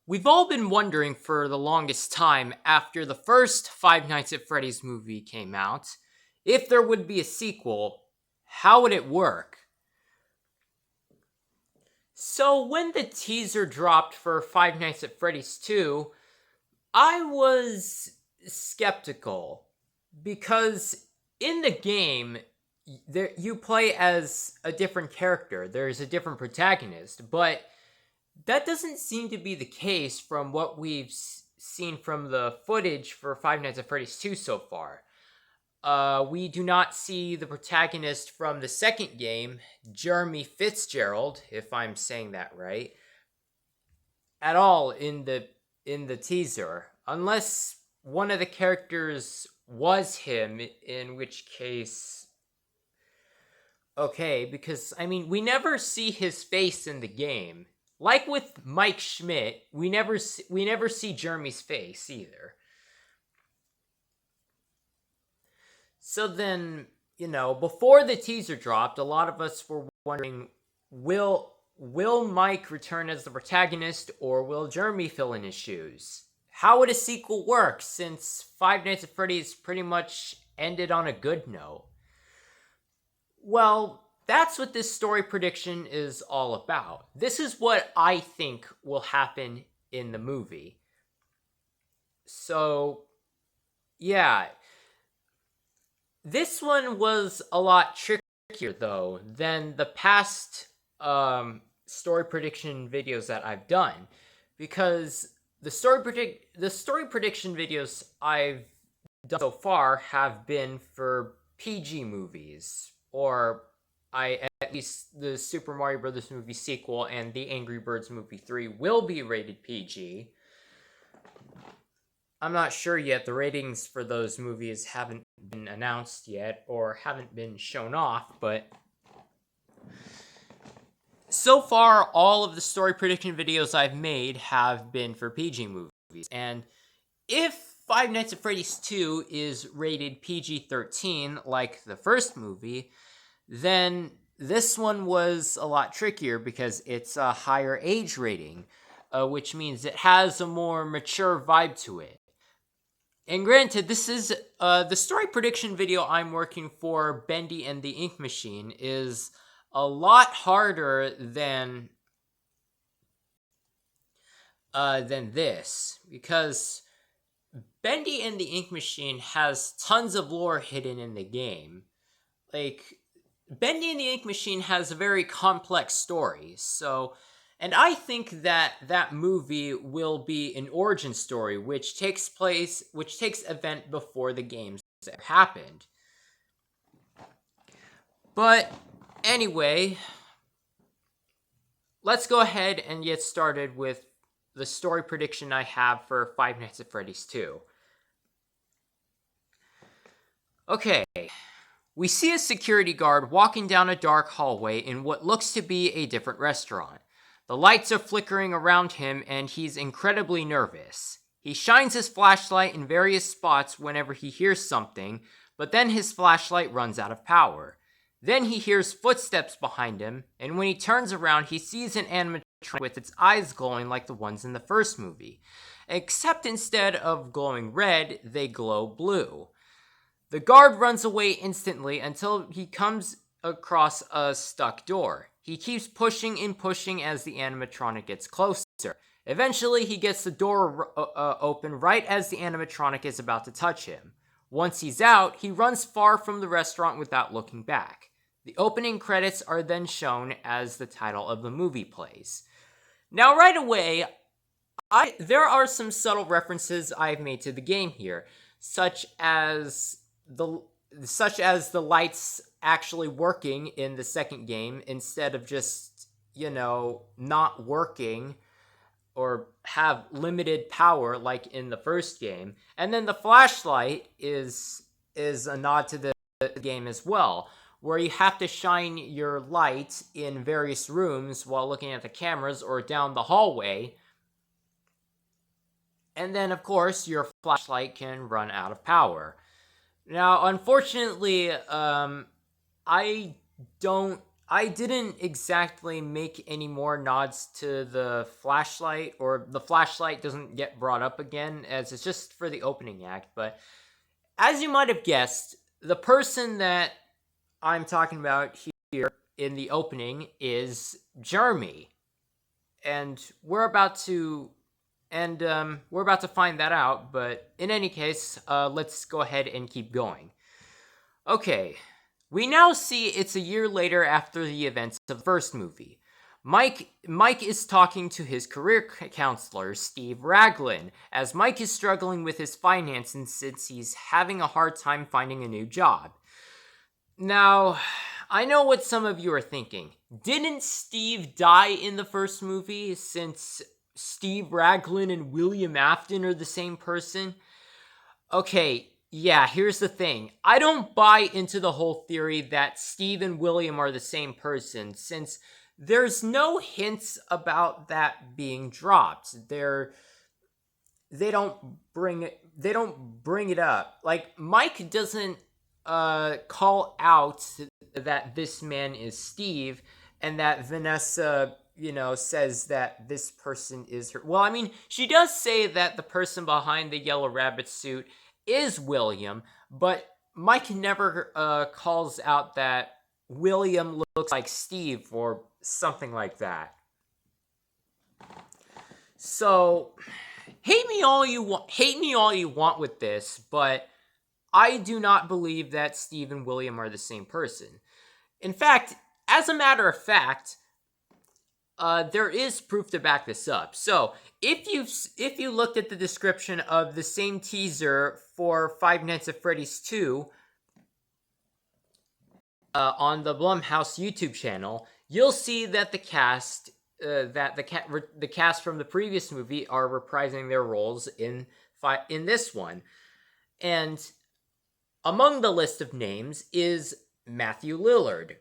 We've all been wondering for the longest time after the first Five Nights at Freddy's movie came out, if there would be a sequel, how would it work? So when the teaser dropped for Five Nights at Freddy's 2, I was skeptical because in the game there you play as a different character. There's a different protagonist, but that doesn't seem to be the case from what we've seen from the footage for Five Nights at Freddy's 2 so far. We do not see the protagonist from the second game, Jeremy Fitzgerald, if I'm saying that right, at all in the teaser, unless one of the characters was him, in which case, okay, because I mean we never see his face in the game. Like with Mike Schmidt, we never see Jeremy's face either. So then, before the teaser dropped, a lot of us were wondering, will Mike return as the protagonist, or will Jeremy fill in his shoes? How would a sequel work, since Five Nights at Freddy's pretty much ended on a good note? Well, that's what this story prediction is all about. This is what I think will happen in the movie. So, yeah, this one was a lot trickier though than the past story prediction videos that I've done, because the story prediction videos I've done so far have been for PG movies, or I at least the Super Mario Brothers movie sequel and the Angry Birds movie 3 will be rated PG. I'm not sure yet. The ratings for those movies haven't been announced yet or haven't been shown off, but so far all of the story prediction videos I've made have been for PG movies. And if Five Nights at Freddy's 2 is rated PG-13 like the first movie, then this one was a lot trickier because it's a higher age rating, which means it has a more mature vibe to it. And granted, this is the story prediction video I'm working for, Bendy and the Ink Machine, is a lot harder than this, because Bendy and the Ink Machine has tons of lore hidden in the game. Like, Bendy and the Ink Machine has a very complex story, and I think that movie will be an origin story, which takes event before the games ever happened. But anyway, let's go ahead and get started with the story prediction I have for Five Nights at Freddy's 2. Okay, we see a security guard walking down a dark hallway in what looks to be a different restaurant. The lights are flickering around him and he's incredibly nervous. He shines his flashlight in various spots whenever he hears something, but then his flashlight runs out of power. Then he hears footsteps behind him, and when he turns around, he sees an animatronic with its eyes glowing like the ones in the first movie. Except instead of glowing red, they glow blue. The guard runs away instantly until he comes across a stuck door. He keeps pushing and pushing as the animatronic gets closer. Eventually, he gets the door open right as the animatronic is about to touch him. Once he's out, he runs far from the restaurant without looking back. The opening credits are then shown as the title of the movie plays. Now, right away, there are some subtle references I've made to the game here, such as the lights actually working in the second game instead of just, not working or have limited power like in the first game. And then the flashlight is a nod to the game as well, where you have to shine your light in various rooms while looking at the cameras or down the hallway. And then, of course, your flashlight can run out of power. Now, unfortunately, I don't I didn't exactly make any more nods to the flashlight, or the flashlight doesn't get brought up again, as it's just for the opening act. But as you might have guessed, the person that I'm talking about here in the opening is Jeremy, and we're about to find that out. But in any case, let's go ahead and keep going. Okay, we now see it's a year later after the events of the first movie. Mike is talking to his career counselor, Steve Raglan, as Mike is struggling with his finances since he's having a hard time finding a new job. Now, I know what some of you are thinking. Didn't Steve die in the first movie, since Steve Raglan and William Afton are the same person? Okay, yeah, here's the thing. I don't buy into the whole theory that Steve and William are the same person, since there's no hints about that being dropped. They don't bring it up. Like, Mike doesn't call out that this man is Steve, and that Vanessa, says that this person is her. Well, I mean, she does say that the person behind the yellow rabbit suit is William, but Mike never calls out that William looks like Steve or something like that. So, hate me all you want with this, but I do not believe that Steve and William are the same person. In fact, as a matter of fact, there is proof to back this up. So, if you looked at the description of the same teaser for Five Nights at Freddy's 2 on the Blumhouse YouTube channel, you'll see that the cast from the previous movie are reprising their roles in this one, and among the list of names is Matthew Lillard,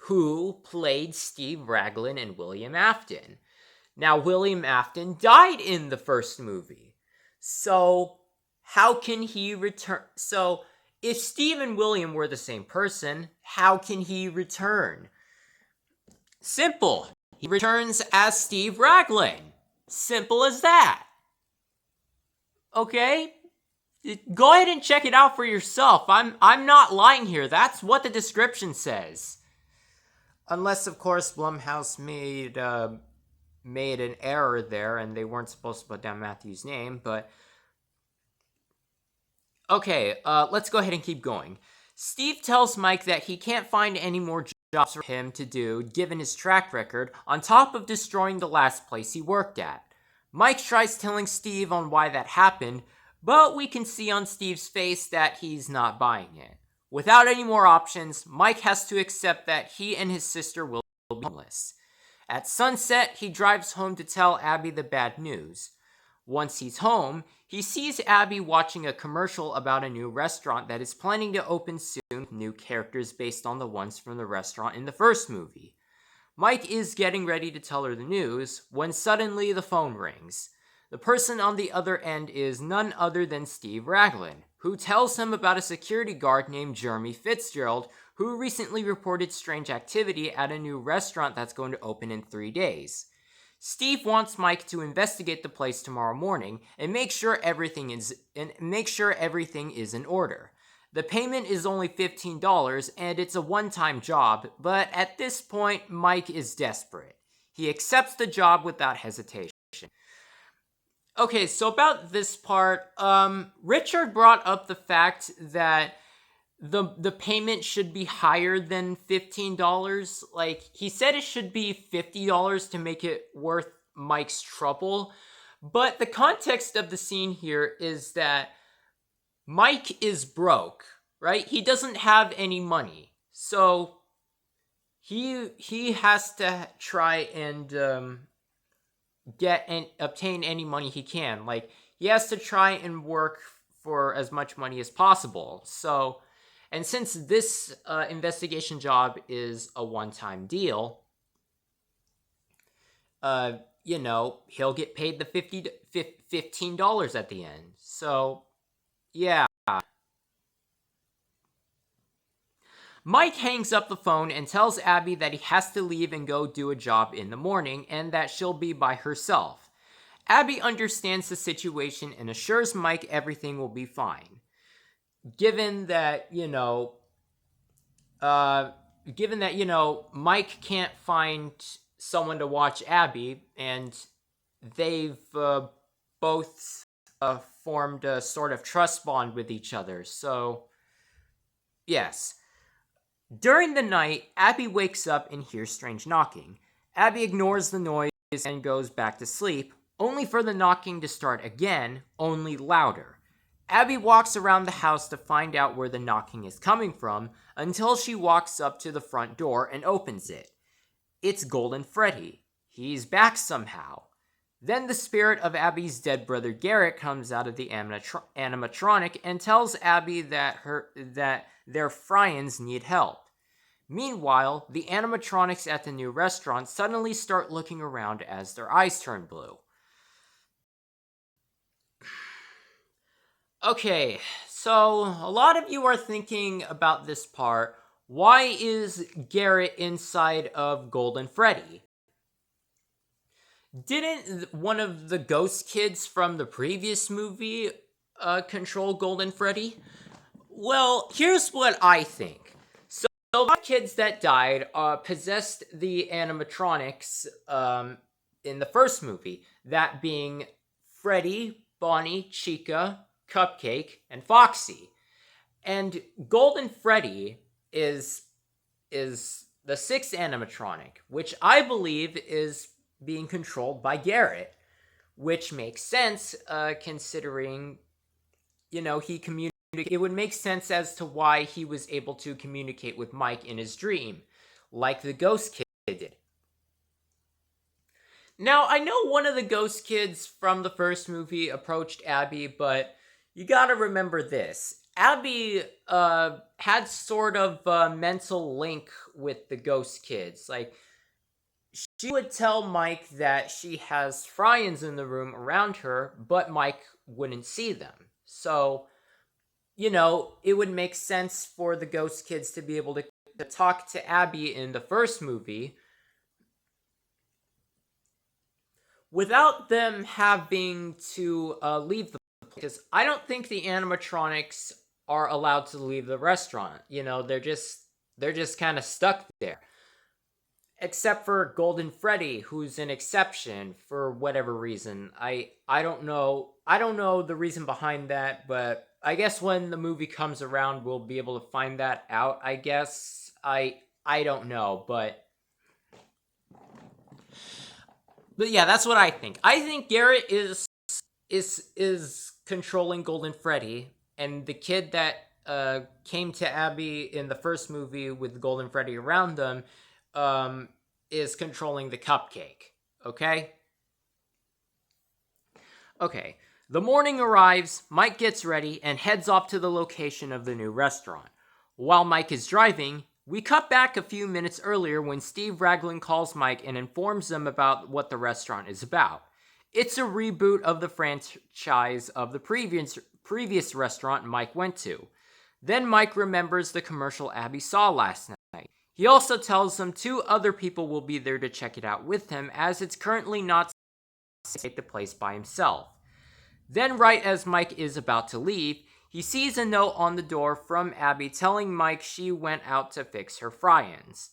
who played Steve Raglan and William Afton. Now, William Afton died in the first movie, so how can he return? So, if Steve and William were the same person, how can he return? Simple. He returns as Steve Raglan. Simple as that. Okay? Go ahead and check it out for yourself. I'm not lying here. That's what the description says. Unless, of course, Blumhouse made an error there and they weren't supposed to put down Matthew's name, but okay, let's go ahead and keep going. Steve tells Mike that he can't find any more jobs for him to do given his track record, on top of destroying the last place he worked at. Mike tries telling Steve on why that happened, but we can see on Steve's face that he's not buying it. Without any more options, Mike has to accept that he and his sister will be homeless. At sunset, he drives home to tell Abby the bad news. Once he's home, he sees Abby watching a commercial about a new restaurant that is planning to open soon with new characters based on the ones from the restaurant in the first movie. Mike is getting ready to tell her the news when suddenly the phone rings. The person on the other end is none other than Steve Raglan, who tells him about a security guard named Jeremy Fitzgerald, who recently reported strange activity at a new restaurant that's going to open in 3 days. Steve wants Mike to investigate the place tomorrow morning and make sure everything is in order. The payment is only $15 and it's a one-time job, but at this point Mike is desperate. He accepts the job without hesitation. Okay, so about this part, Richard brought up the fact that the payment should be higher than $15. Like, he said it should be $50 to make it worth Mike's trouble. But the context of the scene here is that Mike is broke, right? He doesn't have any money. So he has to try and get and obtain any money he can. Like, he has to try and work for as much money as possible. So, and since this investigation job is a one-time deal, he'll get paid the $15 at the end. So, yeah. Mike hangs up the phone and tells Abby that he has to leave and go do a job in the morning and that she'll be by herself. Abby understands the situation and assures Mike everything will be fine. Given that, Mike can't find someone to watch Abby, and they've both formed a sort of trust bond with each other. So, yes. During the night, Abby wakes up and hears strange knocking. Abby ignores the noise and goes back to sleep, only for the knocking to start again, only louder. Abby walks around the house to find out where the knocking is coming from until she walks up to the front door and opens it. It's Golden Freddy. He's back somehow. Then the spirit of Abby's dead brother Garrett comes out of the animatronic and tells Abby that their Fryans need help. Meanwhile, the animatronics at the new restaurant suddenly start looking around as their eyes turn blue. Okay, so a lot of you are thinking about this part. Why is Garrett inside of Golden Freddy? Didn't one of the ghost kids from the previous movie control Golden Freddy? Well, here's what I think. So the kids that died possessed the animatronics in the first movie, that being Freddy, Bonnie, Chica, Cupcake, and Foxy. And Golden Freddy is the sixth animatronic, which I believe is being controlled by Garrett, which makes sense considering, he communicated. It would make sense as to why he was able to communicate with Mike in his dream, like the ghost kid did. Now, I know one of the ghost kids from the first movie approached Abby, but you gotta remember this. Abby had sort of a mental link with the ghost kids. Like, she would tell Mike that she has Fryans in the room around her, but Mike wouldn't see them. So, it would make sense for the ghost kids to be able to talk to Abby in the first movie without them having to leave the place. Because I don't think the animatronics are allowed to leave the restaurant. They're just kind of stuck there. Except for Golden Freddy, who's an exception for whatever reason. I don't know. I don't know the reason behind that, but I guess when the movie comes around, we'll be able to find that out. I guess I don't know, but yeah, that's what I think. I think Garrett is controlling Golden Freddy, and the kid that came to Abby in the first movie with Golden Freddy around them is controlling the cupcake. Okay? Okay. The morning arrives, Mike gets ready, and heads off to the location of the new restaurant. While Mike is driving, we cut back a few minutes earlier when Steve Raglan calls Mike and informs them about what the restaurant is about. It's a reboot of the franchise of the previous restaurant Mike went to. Then Mike remembers the commercial Abby saw last night. He also tells them 2 other people will be there to check it out with him, as it's currently not safe to take the place by himself. Then, right as Mike is about to leave, he sees a note on the door from Abby telling Mike she went out to fix her fry-ins.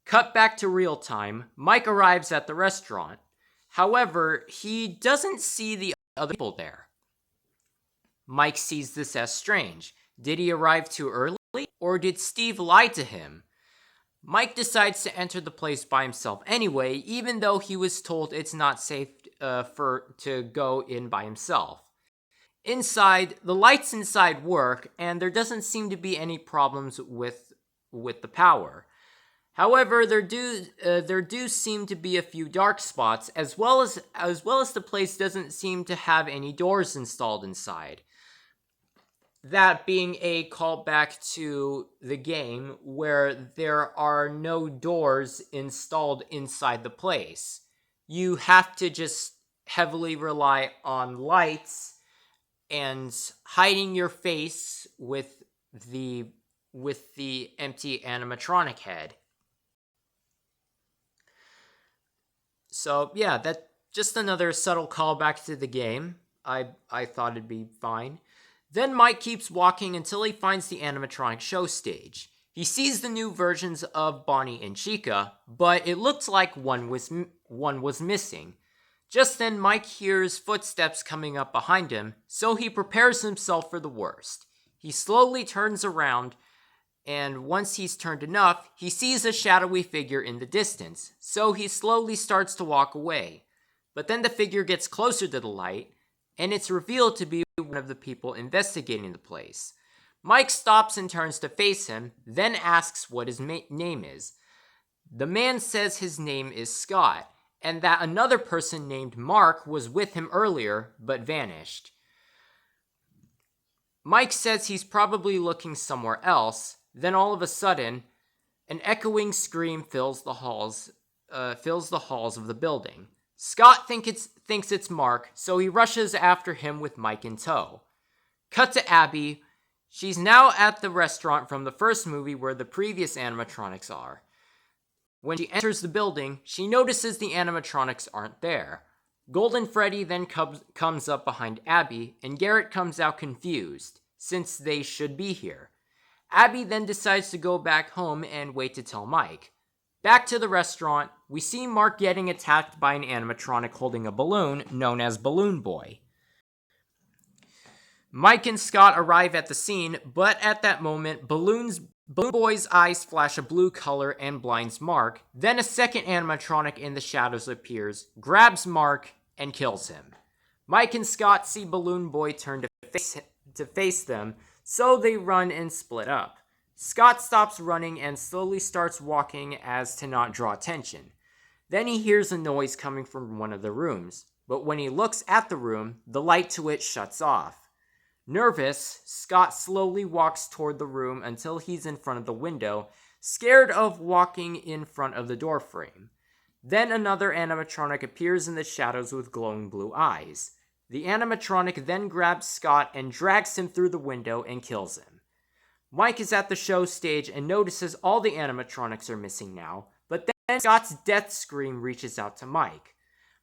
Cut back to real time, Mike arrives at the restaurant. However, he doesn't see the other people there. Mike sees this as strange. Did he arrive too early, or did Steve lie to him? Mike decides to enter the place by himself anyway, even though he was told it's not safe to go in by himself. Inside, the lights inside work, and there doesn't seem to be any problems with the power. However, there do seem to be a few dark spots, as well as the place doesn't seem to have any doors installed inside. That being a callback to the game, where there are no doors installed inside the place. You have to just heavily rely on lights and hiding your face with the with the empty animatronic head. So yeah, that just another subtle callback to the game. I thought it'd be fine. Then Mike keeps walking until he finds the animatronic show stage. He sees the new versions of Bonnie and Chica, but it looks like one was missing. Just then, Mike hears footsteps coming up behind him, so he prepares himself for the worst. He slowly turns around, and once he's turned enough, he sees a shadowy figure in the distance, so he slowly starts to walk away. But then the figure gets closer to the light, and it's revealed to be one of the people investigating the place. Mike stops and turns to face him, then asks what his name is. The man says his name is Scott, and that another person named Mark was with him earlier, but vanished. Mike says he's probably looking somewhere else. Then all of a sudden, an echoing scream fills the halls of the building. Scott thinks it's Mark, so he rushes after him with Mike in tow. Cut to Abby. She's now at the restaurant from the first movie where the previous animatronics are. When she enters the building, she notices the animatronics aren't there. Golden Freddy then comes up behind Abby, and Garrett comes out confused, since they should be here. Abby then decides to go back home and wait to tell Mike. Back to the restaurant, we see Mark getting attacked by an animatronic holding a balloon known as Balloon Boy. Mike and Scott arrive at the scene, but at that moment, Balloon Boy's eyes flash a blue color and blinds Mark. Then a second animatronic in the shadows appears, grabs Mark, and kills him. Mike and Scott see Balloon Boy turn to face them, so they run and split up. Scott stops running and slowly starts walking as to not draw attention. Then he hears a noise coming from one of the rooms, but when he looks at the room, the light to it shuts off. Nervous, Scott slowly walks toward the room until he's in front of the window, scared of walking in front of the door frame. Then another animatronic appears in the shadows with glowing blue eyes. The animatronic then grabs Scott and drags him through the window and kills him. Mike is at the show stage and notices all the animatronics are missing now, but then Scott's death scream reaches out to Mike.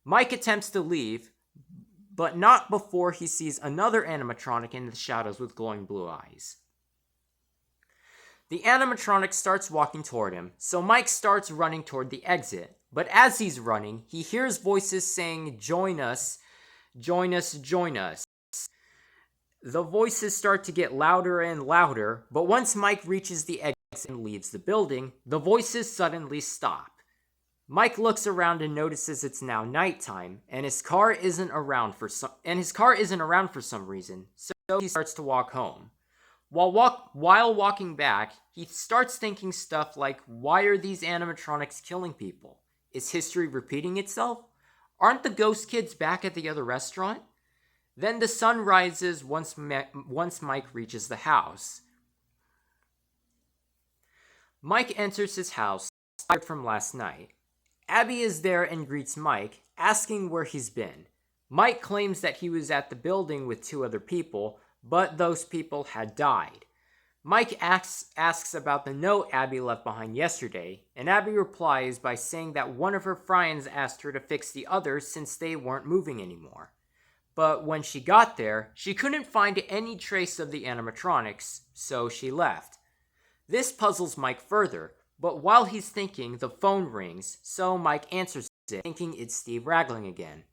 Mike attempts to leave, but not before he sees another animatronic in the shadows with glowing blue eyes. The animatronic starts walking toward him, so Mike starts running toward the exit, but as he's running, he hears voices saying, "Join us, join us, join us." The voices start to get louder and louder, but once Mike reaches the exit and leaves the building, the voices suddenly stop. Mike looks around and notices it's now nighttime, and his car isn't around for some reason, so he starts to walk home. While walking back, he starts thinking stuff like, why are these animatronics killing people? Is history repeating itself? Aren't the ghost kids back at the other restaurant? Then the sun rises once Mike reaches the house. Mike enters his house, tired from last night. Abby is there and greets Mike, asking where he's been. Mike claims that he was at the building with 2 other people, but those people had died. Mike asks about the note Abby left behind yesterday, and Abby replies by saying that one of her friends asked her to fix the others since they weren't moving anymore. But when she got there, she couldn't find any trace of the animatronics, so she left. This puzzles Mike further, but while he's thinking, the phone rings, so Mike answers it, thinking it's Steve Raglan again.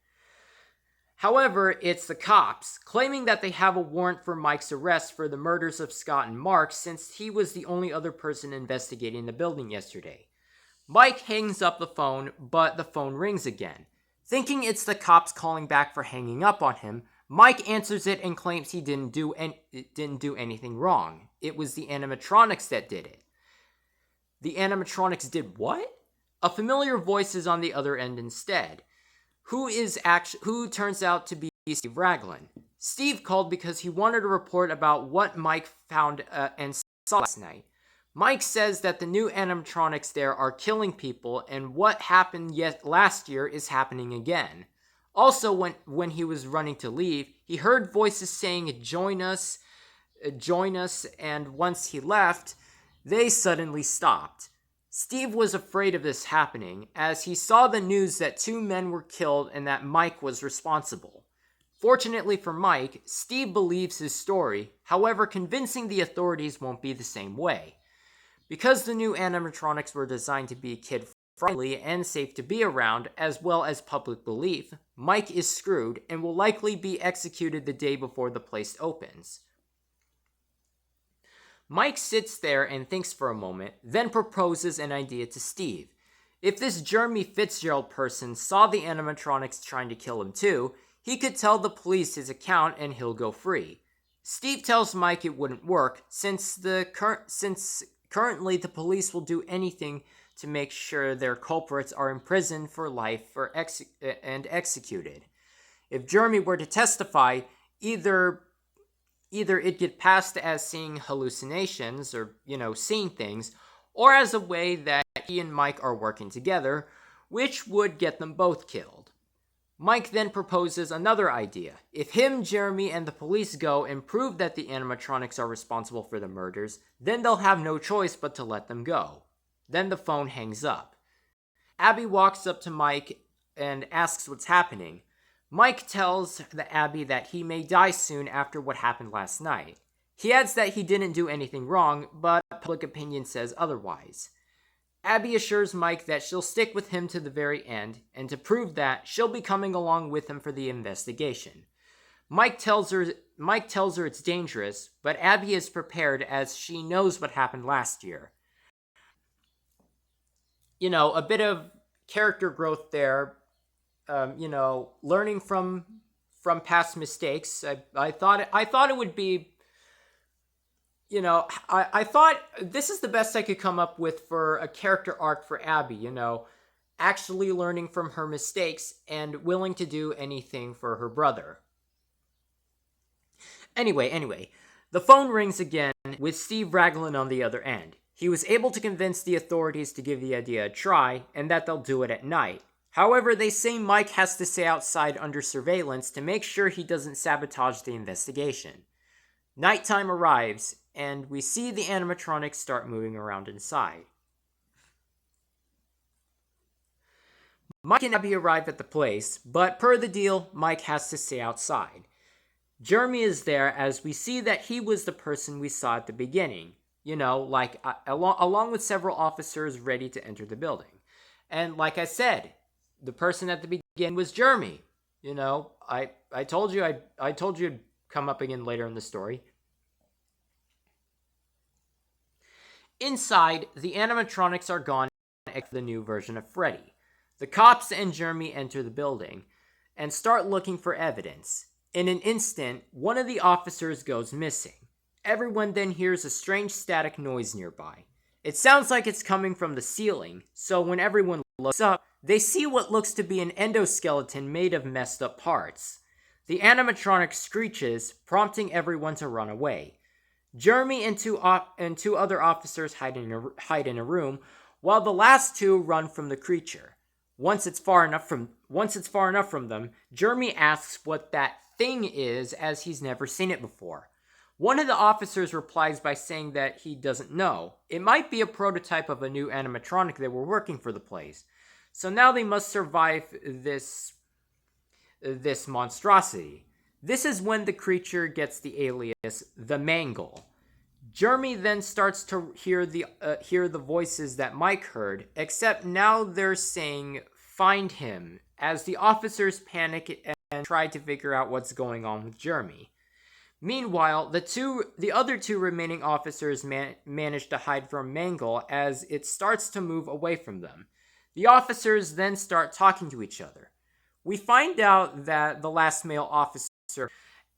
However, it's the cops, claiming that they have a warrant for Mike's arrest for the murders of Scott and Mark since he was the only other person investigating the building yesterday. Mike hangs up the phone, but the phone rings again. Thinking it's the cops calling back for hanging up on him, Mike answers it and claims he didn't do anything wrong. It was the animatronics that did it. The animatronics did what? A familiar voice is on the other end instead. Who turns out to be Steve Raglan. Steve called because he wanted a report about what Mike found and saw last night. Mike says that the new animatronics there are killing people, and what happened last year is happening again. Also, when he was running to leave, he heard voices saying, join us, and once he left, they suddenly stopped. Steve was afraid of this happening, as he saw the news that 2 men were killed and that Mike was responsible. Fortunately for Mike, Steve believes his story, however, convincing the authorities won't be the same way. Because the new animatronics were designed to be kid-friendly and safe to be around, as well as public belief, Mike is screwed and will likely be executed the day before the place opens. Mike sits there and thinks for a moment, then proposes an idea to Steve. If this Jeremy Fitzgerald person saw the animatronics trying to kill him too, he could tell the police his account and he'll go free. Steve tells Mike it wouldn't work, since currently the police will do anything to make sure their culprits are imprisoned for life and executed. If Jeremy were to testify, either it get passed as seeing hallucinations or, seeing things, or as a way that he and Mike are working together, which would get them both killed. Mike then proposes another idea. If him, Jeremy, and the police go and prove that the animatronics are responsible for the murders, then they'll have no choice but to let them go. Then the phone hangs up. Abby walks up to Mike and asks what's happening. Mike tells Abby that he may die soon after what happened last night. He adds that he didn't do anything wrong, but public opinion says otherwise. Abby assures Mike that she'll stick with him to the very end, and to prove that, she'll be coming along with him for the investigation. Mike tells her it's dangerous, but Abby is prepared as she knows what happened last year. A bit of character growth there. Learning from past mistakes. I thought it would be, I thought this is the best I could come up with for a character arc for Abby, actually learning from her mistakes and willing to do anything for her brother. Anyway, the phone rings again with Steve Raglan on the other end. He was able to convince the authorities to give the idea a try and that they'll do it at night. However, they say Mike has to stay outside under surveillance to make sure he doesn't sabotage the investigation. Nighttime arrives, and we see the animatronics start moving around inside. Mike and Abby arrive at the place, but per the deal, Mike has to stay outside. Jeremy is there as we see that he was the person we saw at the beginning, along with several officers ready to enter the building. And like I said, the person at the beginning was Jeremy. I told you it'd come up again later in the story. Inside, the animatronics are gone except the new version of Freddy. The cops and Jeremy enter the building and start looking for evidence. In an instant, one of the officers goes missing. Everyone then hears a strange static noise nearby. It sounds like it's coming from the ceiling, so when everyone looks up, they see what looks to be an endoskeleton made of messed up parts. The animatronic screeches, prompting everyone to run away. Jeremy and two other officers hide in a room, while the last 2 run from the creature. Once it's far enough from them, Jeremy asks what that thing is, as he's never seen it before. One of the officers replies by saying that he doesn't know. It might be a prototype of a new animatronic that were working for the place. So now they must survive this monstrosity. This is when the creature gets the alias, the Mangle. Jeremy then starts to hear the voices that Mike heard, except now they're saying, "Find him," as the officers panic and try to figure out what's going on with Jeremy. Meanwhile, the other 2 remaining officers manage to hide from Mangle as it starts to move away from them. The officers then start talking to each other. We find out that the last male officer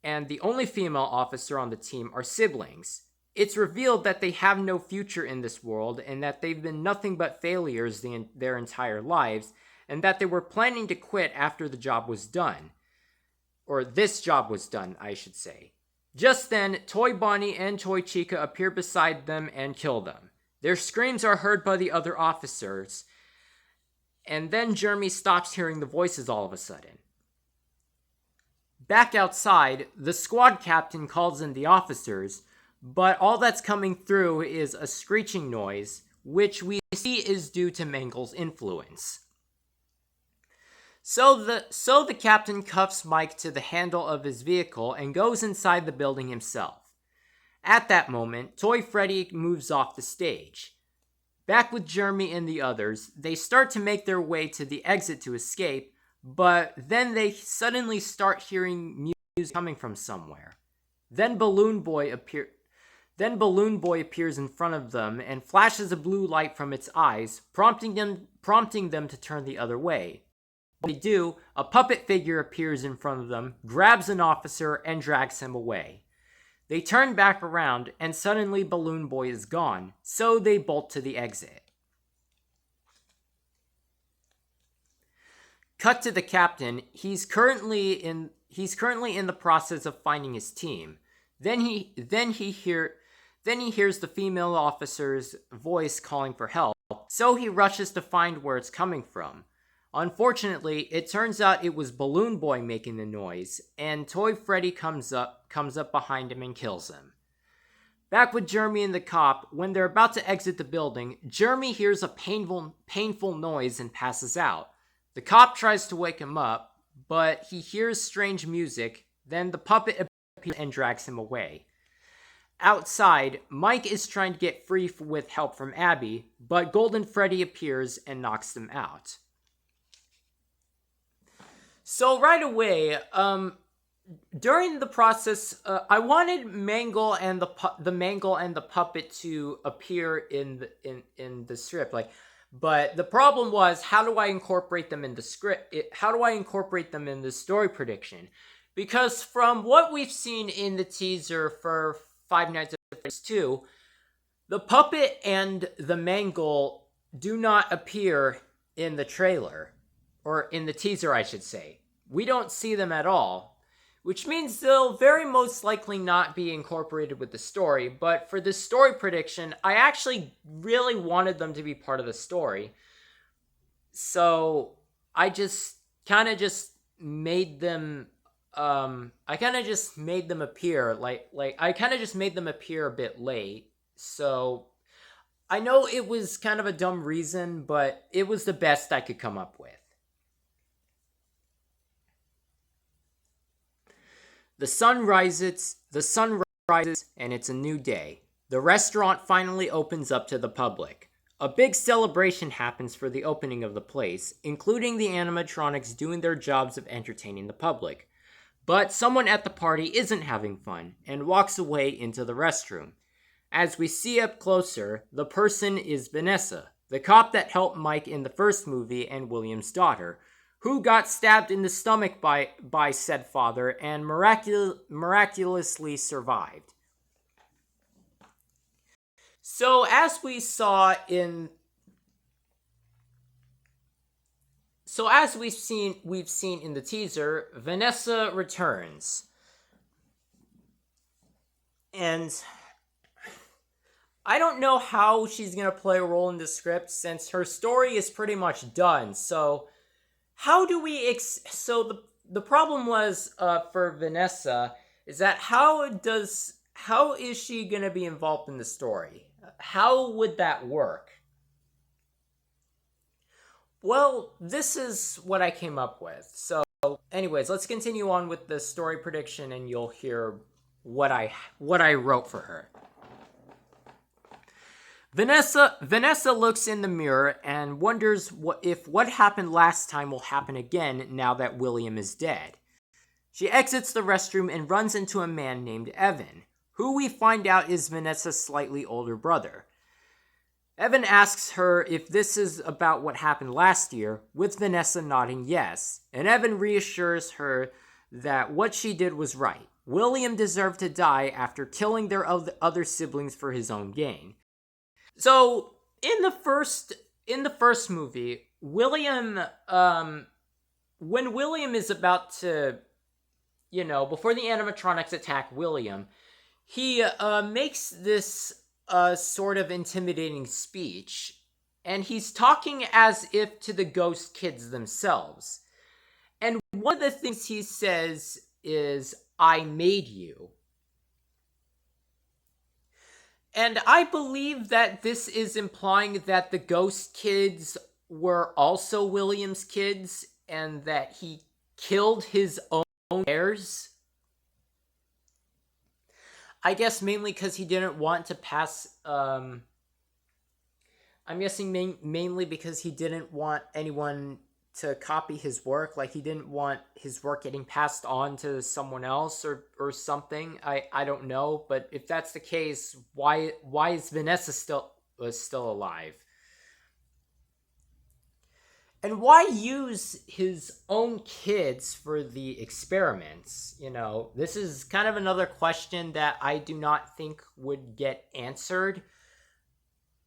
and the only female officer on the team are siblings. It's revealed that they have no future in this world and that they've been nothing but failures their entire lives, and that they were planning to quit after the job was done. Or this job was done, I should say. Just then, Toy Bonnie and Toy Chica appear beside them and kill them. Their screams are heard by the other officers, and then Jeremy stops hearing the voices all of a sudden. Back outside, the squad captain calls in the officers, but all that's coming through is a screeching noise, which we see is due to Mangle's influence. So the captain cuffs Mike to the handle of his vehicle and goes inside the building himself. At that moment, Toy Freddy moves off the stage. Back with Jeremy and the others, they start to make their way to the exit to escape, but then they suddenly start hearing music coming from somewhere. Then Balloon Boy appears in front of them and flashes a blue light from its eyes, prompting them to turn the other way. When they do, a puppet figure appears in front of them, grabs an officer, and drags him away. They turn back around, and suddenly Balloon Boy is gone, so they bolt to the exit. Cut to the captain. He's currently in the process of finding his team. Then he hears the female officer's voice calling for help, so he rushes to find where it's coming from. Unfortunately, it turns out it was Balloon Boy making the noise, and Toy Freddy comes up behind him and kills him. Back with Jeremy and the cop, when they're about to exit the building, Jeremy hears a painful noise and passes out. The cop tries to wake him up, but he hears strange music. Then the puppet appears and drags him away. Outside, Mike is trying to get free with help from Abby, but Golden Freddy appears and knocks them out. So right away, during the process, I wanted Mangle and the puppet to appear in the script, but the problem was, how do I incorporate them in the script? How do I incorporate them in the story prediction? Because from what we've seen in the teaser for Five Nights at Freddy 2, the puppet and the Mangle do not appear in the trailer. Or in the teaser, I should say. We don't see them at all, which means they'll very most likely not be incorporated with the story, but for this story prediction, I actually really wanted them to be part of the story. So I just kind of just made them appear I kind of just made them appear a bit late. So I know it was kind of a dumb reason, but it was the best I could come up with. The sun rises, and it's a new day. The restaurant finally opens up to the public. A big celebration happens for the opening of the place, including the animatronics doing their jobs of entertaining the public. But someone at the party isn't having fun, and walks away into the restroom. As we see up closer, the person is Vanessa, the cop that helped Mike in the first movie and William's daughter, who got stabbed in the stomach by said father and miraculously survived. So as we've seen in the teaser, Vanessa returns. And I don't know how she's going to play a role in the script since her story is pretty much done. So how do we the problem was for Vanessa is that how is she going to be involved in the story? How would that work? Well, this is what I came up with. So anyways, let's continue on with the story prediction and you'll hear what I wrote for her. Vanessa looks in the mirror and wonders if what happened last time will happen again now that William is dead. She exits the restroom and runs into a man named Evan, who we find out is Vanessa's slightly older brother. Evan asks her if this is about what happened last year, with Vanessa nodding yes, and Evan reassures her that what she did was right. William deserved to die after killing their other siblings for his own gain. So, in the first movie, William, when William is about to, before the animatronics attack William, he makes this sort of intimidating speech, and he's talking as if to the ghost kids themselves. And one of the things he says is, "I made you." And I believe that this is implying that the ghost kids were also William's kids and that he killed his own heirs. I guess mainly because he didn't want to pass. I'm guessing mainly because he didn't want anyone to copy his work. Like he didn't want his work getting passed on to someone else or something. I don't know, but if that's the case, why is Vanessa still alive? And why use his own kids for the experiments? This is kind of another question that I do not think would get answered.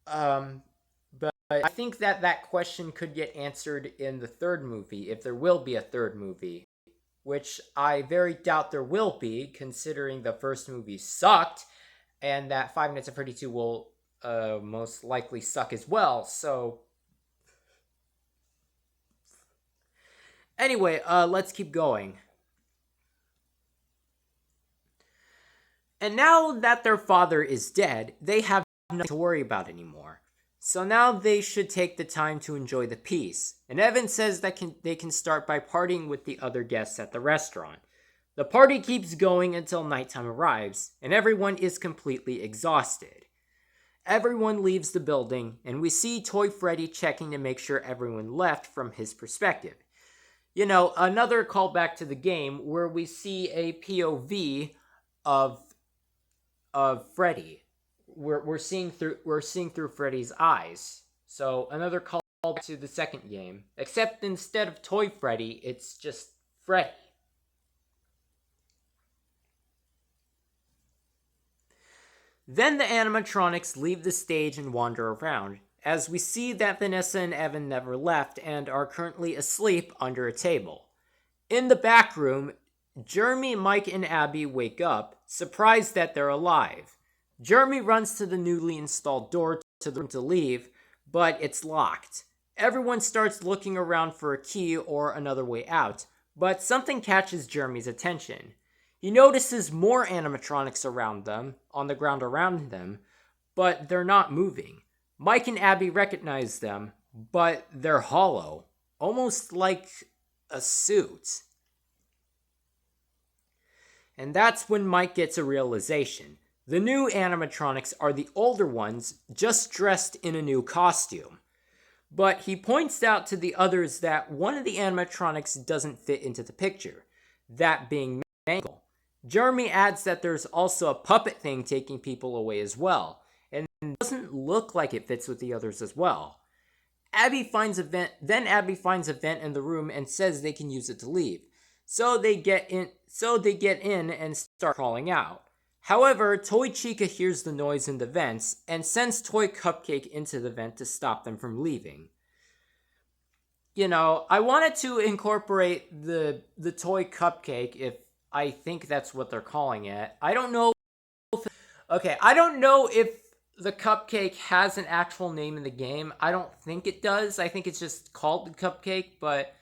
But I think that question could get answered in the third movie, if there will be a third movie, which I very doubt there will be, considering the first movie sucked, and that Five Nights at Freddy 2 will most likely suck as well. So anyway, let's keep going. And now that their father is dead, they have nothing to worry about anymore. So now they should take the time to enjoy the peace. And Evan says that they can start by partying with the other guests at the restaurant. The party keeps going until nighttime arrives, and everyone is completely exhausted. Everyone leaves the building, and we see Toy Freddy checking to make sure everyone left from his perspective. Another callback to the game where we see a POV of Freddy. We're seeing through Freddy's eyes. So another call to the second game, except instead of Toy Freddy, it's just Freddy. Then the animatronics leave the stage and wander around, as we see that Vanessa and Evan never left and are currently asleep under a table. In the back room, Jeremy, Mike, and Abby wake up, surprised that they're alive. Jeremy runs to the newly installed door to the room to leave, but it's locked. Everyone starts looking around for a key or another way out, but something catches Jeremy's attention. He notices more animatronics on the ground around them, but they're not moving. Mike and Abby recognize them, but they're hollow, almost like a suit. And that's when Mike gets a realization. The new animatronics are the older ones, just dressed in a new costume. But he points out to the others that one of the animatronics doesn't fit into the picture, that being Mangle. Jeremy adds that there's also a puppet thing taking people away as well, and it doesn't look like it fits with the others as well. Abby finds a vent in the room and says they can use it to leave. So they get in and start crawling out. However, Toy Chica hears the noise in the vents and sends Toy Cupcake into the vent to stop them from leaving. I wanted to incorporate the Toy Cupcake, if I think that's what they're calling it. I don't know if the cupcake has an actual name in the game. I don't think it does. I think it's just called the Cupcake, but,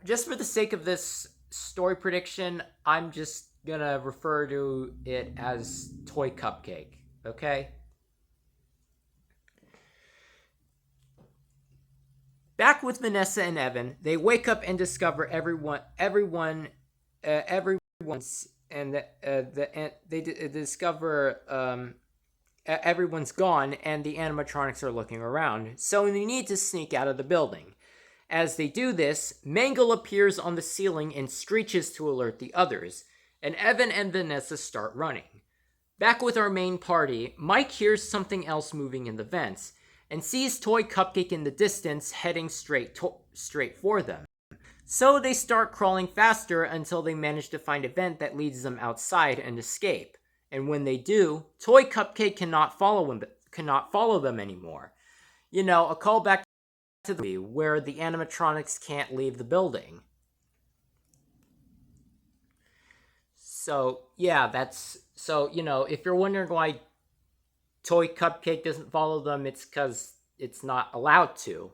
just for the sake of this story prediction, I'm just gonna refer to it as Toy Cupcake, okay? Back with Vanessa and Evan, they wake up and discover everyone's gone and the animatronics are looking around, so they need to sneak out of the building. As they do this, Mangle appears on the ceiling and screeches to alert the others, and Evan and Vanessa start running. Back with our main party, Mike hears something else moving in the vents, and sees Toy Cupcake in the distance heading straight for them. So they start crawling faster until they manage to find a vent that leads them outside and escape. And when they do, Toy Cupcake cannot follow them anymore. A callback to the movie where the animatronics can't leave the building. So, yeah, if you're wondering why Toy Cupcake doesn't follow them, it's because it's not allowed to.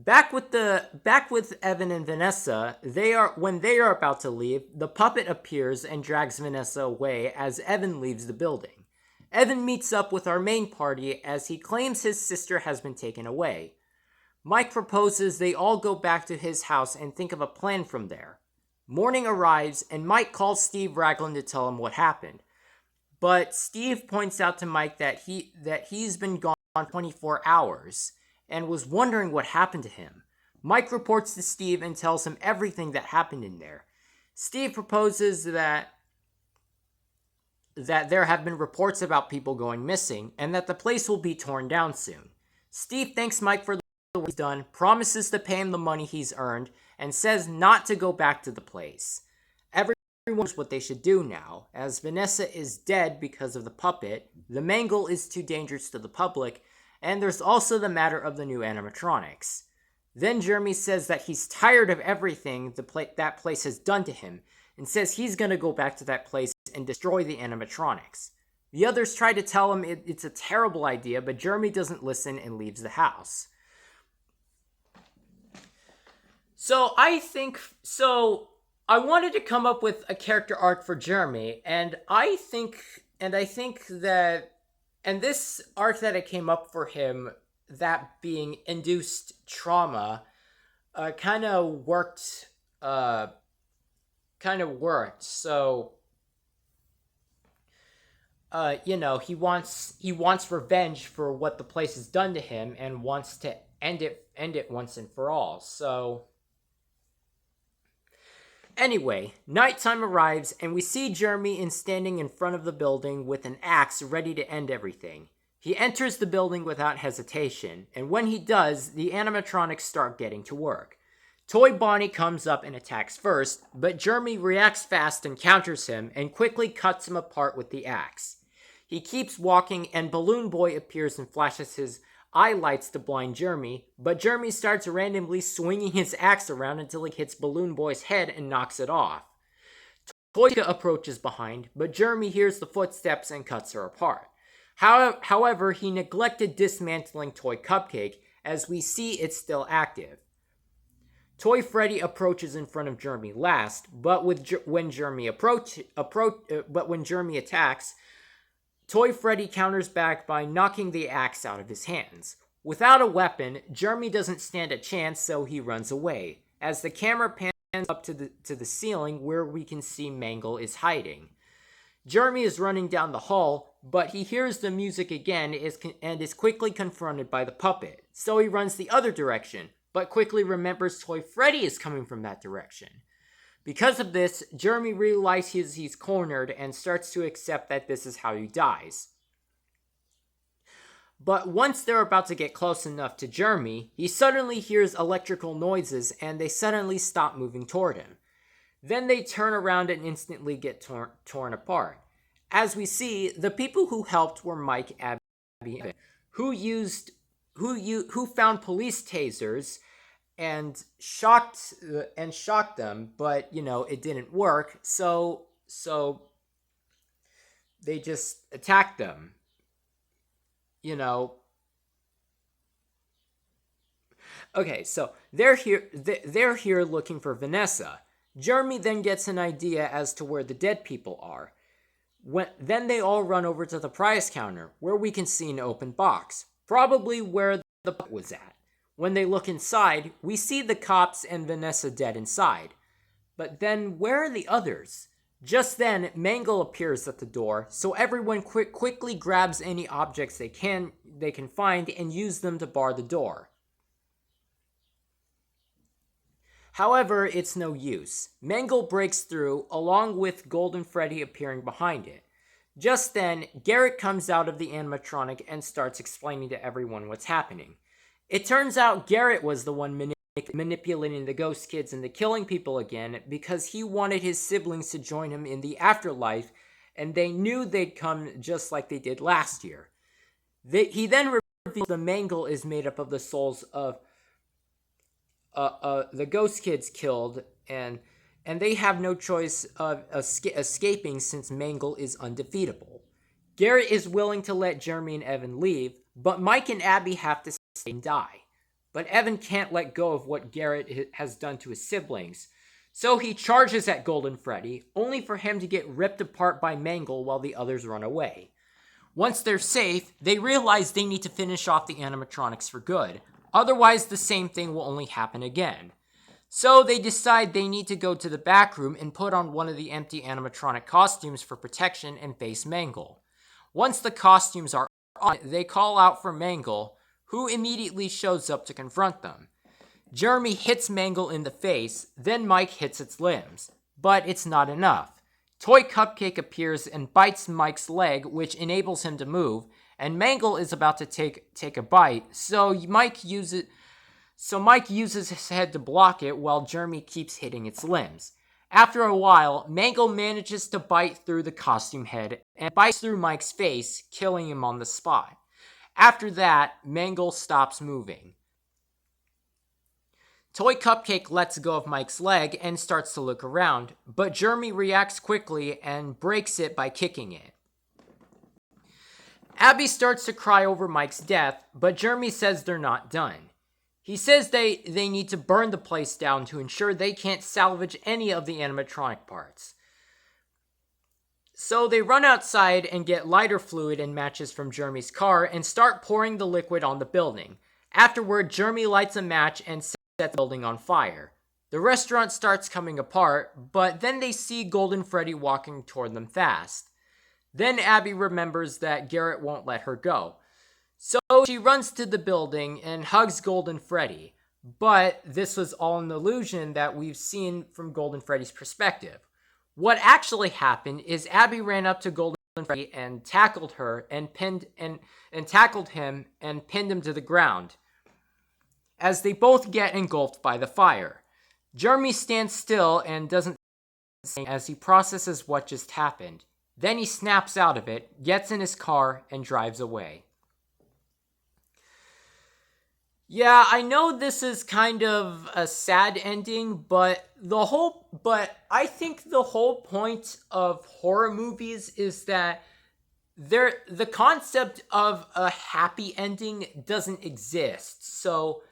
Back with Evan and Vanessa, when they are about to leave, the puppet appears and drags Vanessa away as Evan leaves the building. Evan meets up with our main party as he claims his sister has been taken away. Mike proposes they all go back to his house and think of a plan from there. Morning arrives and Mike calls Steve Raglan to tell him what happened. But Steve points out to Mike that he's been gone 24 hours and was wondering what happened to him. Mike reports to Steve and tells him everything that happened in there. Steve proposes that there have been reports about people going missing and that the place will be torn down soon. Steve thanks Mike for the work he's done, promises to pay him the money he's earned, and says not to go back to the place. Everyone knows what they should do now, as Vanessa is dead because of the puppet, the mangle is too dangerous to the public, and there's also the matter of the new animatronics. Then Jeremy says that he's tired of everything that place has done to him, and says he's going to go back to that place and destroy the animatronics. The others try to tell him it's a terrible idea, but Jeremy doesn't listen and leaves the house. So I wanted to come up with a character arc for Jeremy, and this arc that I came up for him, that being induced trauma, kind of worked. So, he wants revenge for what the place has done to him, and wants to end it once and for all. So, anyway, nighttime arrives, and we see Jeremy standing in front of the building with an axe ready to end everything. He enters the building without hesitation, and when he does, the animatronics start getting to work. Toy Bonnie comes up and attacks first, but Jeremy reacts fast and counters him and quickly cuts him apart with the axe. He keeps walking, and Balloon Boy appears and flashes his eye lights to blind Jeremy, but Jeremy starts randomly swinging his axe around until he hits Balloon Boy's head and knocks it off. Toyka approaches behind, but Jeremy hears the footsteps and cuts her apart. However, he neglected dismantling Toy Cupcake, as we see it's still active. Toy Freddy approaches in front of Jeremy last, but when Jeremy attacks, Toy Freddy counters back by knocking the axe out of his hands. Without a weapon, Jeremy doesn't stand a chance, so he runs away, as the camera pans up to the ceiling where we can see Mangle is hiding. Jeremy is running down the hall, but he hears the music again and is quickly confronted by the puppet, so he runs the other direction, but quickly remembers Toy Freddy is coming from that direction. Because of this, Jeremy realizes he's cornered and starts to accept that this is how he dies. But once they're about to get close enough to Jeremy, he suddenly hears electrical noises and they suddenly stop moving toward him. Then they turn around and instantly get torn apart. As we see, the people who helped were Mike, Abby, and Evan, who found police tasers and shocked them, but it didn't work. So they just attacked them. Okay, so they're here looking for Vanessa. Jeremy then gets an idea as to where the dead people are. Then they all run over to the prize counter, where we can see an open box, probably where the puppet was at. When they look inside, we see the cops and Vanessa dead inside. But then where are the others? Just then, Mangle appears at the door, so everyone quickly grabs any objects they can find and use them to bar the door. However, it's no use. Mangle breaks through, along with Golden Freddy appearing behind it. Just then, Garrett comes out of the animatronic and starts explaining to everyone what's happening. It turns out Garrett was the one manipulating the ghost kids into killing people again because he wanted his siblings to join him in the afterlife, and they knew they'd come just like they did last year. He then reveals the Mangle is made up of the souls of the ghost kids killed, and they have no choice of escaping since Mangle is undefeatable. Garrett is willing to let Jeremy and Evan leave, but Mike and Abby have to stay and die. But Evan can't let go of what Garrett has done to his siblings. So he charges at Golden Freddy, only for him to get ripped apart by Mangle while the others run away. Once they're safe, they realize they need to finish off the animatronics for good. Otherwise, the same thing will only happen again. So they decide they need to go to the back room and put on one of the empty animatronic costumes for protection and face Mangle. Once the costumes are on, they call out for Mangle, who immediately shows up to confront them. Jeremy hits Mangle in the face, then Mike hits its limbs. But it's not enough. Toy Cupcake appears and bites Mike's leg, which enables him to move, and Mangle is about to take a bite, so Mike uses his head to block it while Jeremy keeps hitting its limbs. After a while, Mangle manages to bite through the costume head and bites through Mike's face, killing him on the spot. After that, Mangle stops moving. Toy Cupcake lets go of Mike's leg and starts to look around, but Jeremy reacts quickly and breaks it by kicking it. Abby starts to cry over Mike's death, but Jeremy says they're not done. He says they need to burn the place down to ensure they can't salvage any of the animatronic parts. So they run outside and get lighter fluid and matches from Jeremy's car and start pouring the liquid on the building. Afterward, Jeremy lights a match and sets the building on fire. The restaurant starts coming apart, but then they see Golden Freddy walking toward them fast. Then Abby remembers that Garrett won't let her go. So she runs to the building and hugs Golden Freddy. But this was all an illusion that we've seen from Golden Freddy's perspective. What actually happened is Abby ran up to Golden Freddy and tackled her and tackled him and pinned him to the ground, as they both get engulfed by the fire. Jeremy stands still and doesn't say as he processes what just happened. Then he snaps out of it, gets in his car, and drives away. Yeah, I know this is kind of a sad ending, but I think the whole point of horror movies is that the concept of a happy ending doesn't exist. So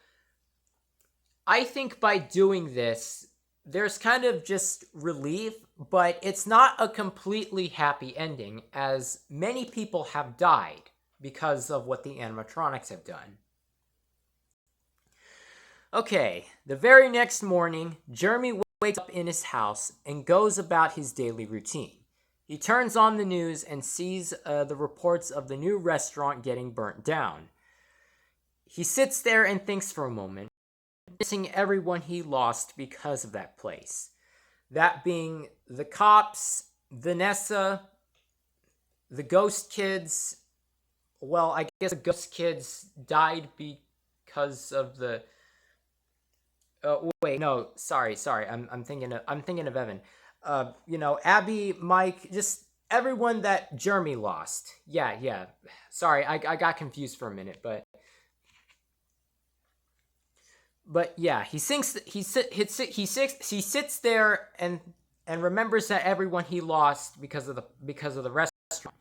I think by doing this, there's kind of just relief, but it's not a completely happy ending, as many people have died because of what the animatronics have done. Okay, the very next morning, Jeremy wakes up in his house and goes about his daily routine. He turns on the news and sees the reports of the new restaurant getting burnt down. He sits there and thinks for a moment, missing everyone he lost because of that place. That being the cops, Vanessa, the ghost kids. Well, I guess the ghost kids died because of the... wait, no, sorry. I'm thinking of Evan. Abby, Mike, just everyone that Jeremy lost. Yeah. Sorry, I got confused for a minute, but yeah, he sits there and remembers that everyone he lost because of the restaurant.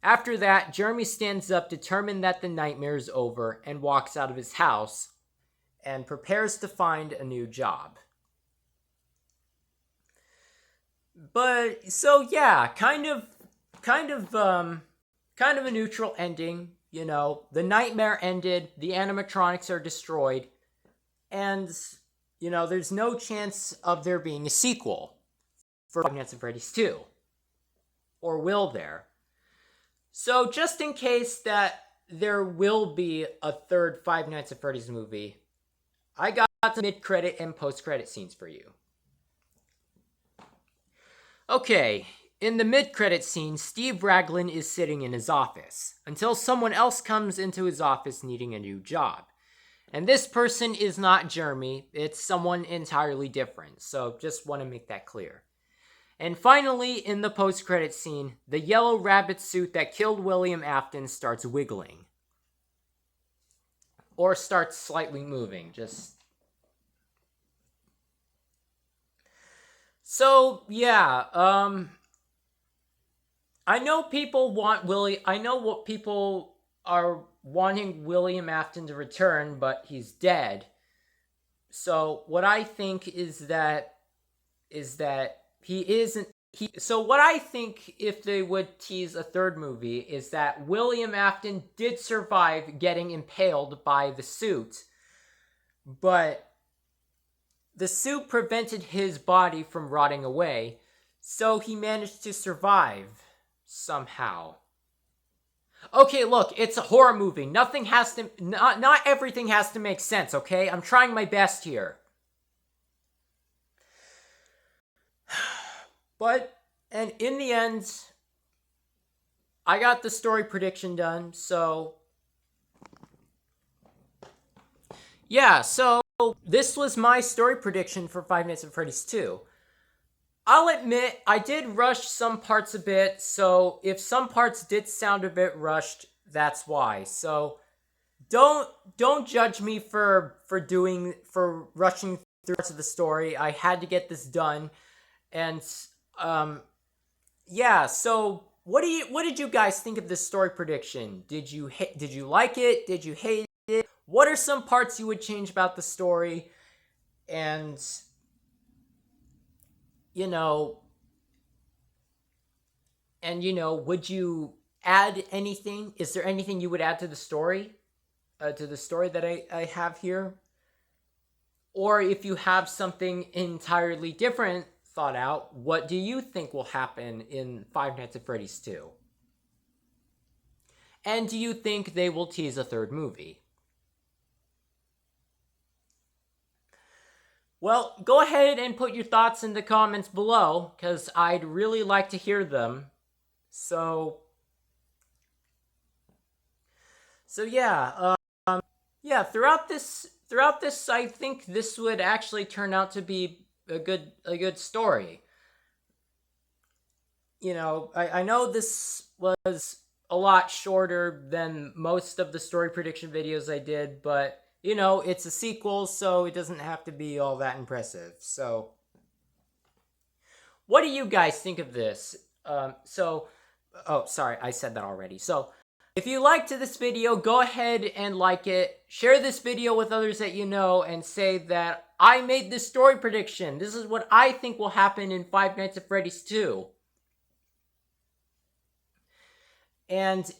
After that, Jeremy stands up, determined that the nightmare is over, and walks out of his house and prepares to find a new job. But so yeah, kind of a neutral ending. The nightmare ended, the animatronics are destroyed, and there's no chance of there being a sequel for Five Nights at Freddy's 2, or will there? So just in case that there will be a third Five Nights at Freddy's movie, I got the mid-credit and post-credit scenes for you. Okay, in the mid-credit scene, Steve Raglan is sitting in his office until someone else comes into his office needing a new job. And this person is not Jeremy, it's someone entirely different, so just want to make that clear. And finally, in the post-credit scene, the yellow rabbit suit that killed William Afton starts wiggling. Or starts slightly moving, So, yeah, I know people want Willie... I know what people are wanting William Afton to return, but he's dead. So what I think is that he isn't. So what I think, if they would tease a third movie, is that William Afton did survive getting impaled by the suit, but the suit prevented his body from rotting away, so he managed to survive somehow. Okay, look, it's a horror movie. Not everything has to make sense, okay? I'm trying my best here. But, and in the end, I got the story prediction done, so yeah, so this was my story prediction for Five Nights at Freddy's 2. I'll admit, I did rush some parts a bit, so if some parts did sound a bit rushed, that's why. So don't judge me for rushing through parts of the story. I had to get this done. And yeah, so what did you guys think of this story prediction? Did you like it? Did you hate it? What are some parts you would change about the story? And would you add anything? Is there anything you would add to the story? To the story that I have here? Or if you have something entirely different thought out, what do you think will happen in Five Nights at Freddy's 2? And do you think they will tease a third movie? Well, go ahead and put your thoughts in the comments below, because I'd really like to hear them. So yeah, throughout this, I think this would actually turn out to be a good story. I know this was a lot shorter than most of the story prediction videos I did, but it's a sequel, so it doesn't have to be all that impressive. So what do you guys think of this? Oh, sorry, I said that already. So if you liked this video, go ahead and like it. Share this video with others that you know and say that I made this story prediction. This is what I think will happen in Five Nights at Freddy's 2. And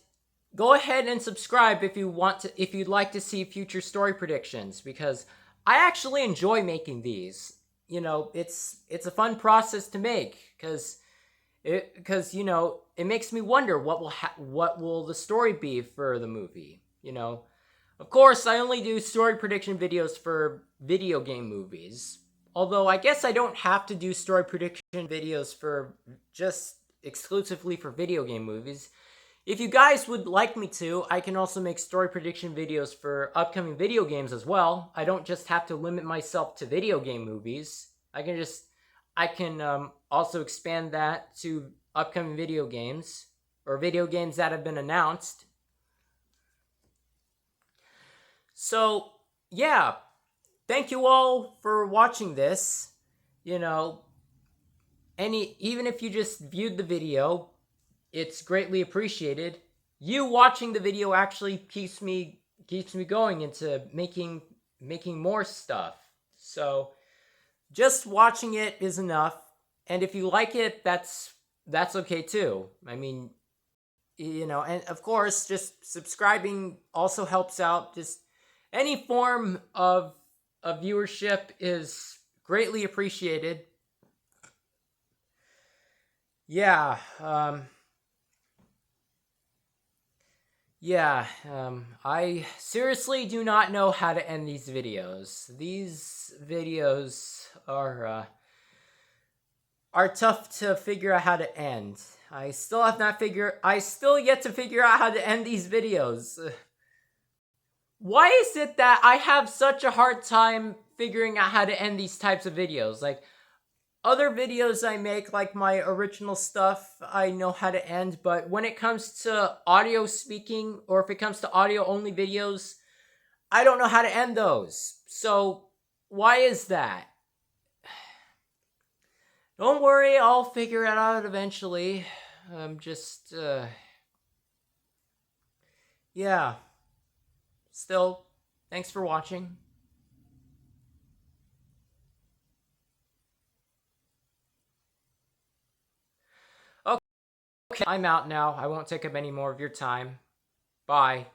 go ahead and subscribe if you'd like to see future story predictions, because I actually enjoy making these. It's a fun process to make, because it makes me wonder what will the story be for the movie. Of course, I only do story prediction videos for video game movies. Although I guess I don't have to do story prediction videos for just exclusively for video game movies. If you guys would like me to, I can also make story prediction videos for upcoming video games as well. I don't just have to limit myself to video game movies. I can also expand that to upcoming video games, or video games that have been announced. So, yeah, thank you all for watching this. Even if you just viewed the video, it's greatly appreciated. You watching the video actually keeps me going into making more stuff. So just watching it is enough, and if you like it, that's okay too. I mean, and of course, just subscribing also helps out. Just any form of viewership is greatly appreciated. Yeah. I seriously do not know how to end these videos. These videos are tough to figure out how to end. I still yet to figure out how to end these videos. Why is it that I have such a hard time figuring out how to end these types of videos? Like, other videos I make, like my original stuff, I know how to end, but when it comes to audio speaking, or if it comes to audio only videos, I don't know how to end those. So, why is that? Don't worry, I'll figure it out eventually. Yeah. Still, thanks for watching. Okay, I'm out now. I won't take up any more of your time. Bye.